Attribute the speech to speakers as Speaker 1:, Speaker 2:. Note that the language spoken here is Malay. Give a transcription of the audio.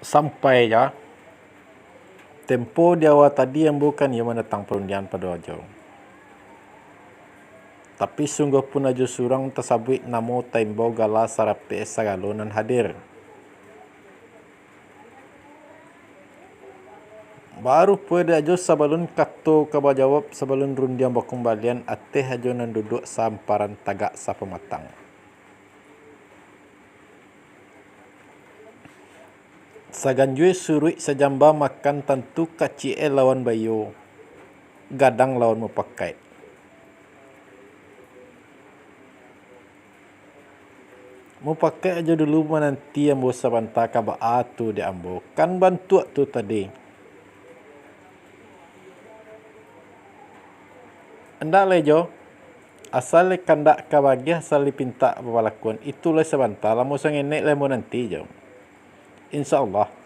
Speaker 1: Sampai ya tempo dia awal tadi yang bukan yang mendatang perundian pada ajo. Tapi sungguh pun ajo surang tersabit namo taimbo gala sarape sagalonan hadir. Baru pada ajo sabalun kato kaba jawab sabalun rundian bakumbalian ateh ajo nan duduk samparan tagak sa pematang. Saganjue surui sajamba makan tentu kacie lawan bayo. Gadang lawan mepakai. Mau pakai aja dulu menanti ambo sabanta kaba atu di ambo. Kan bantu tu tadi. Anda lejo. Asal kandak kabagi asal pinta balakuan itulah sabanta lamu sang enek lemo nanti jo. Insyaallah.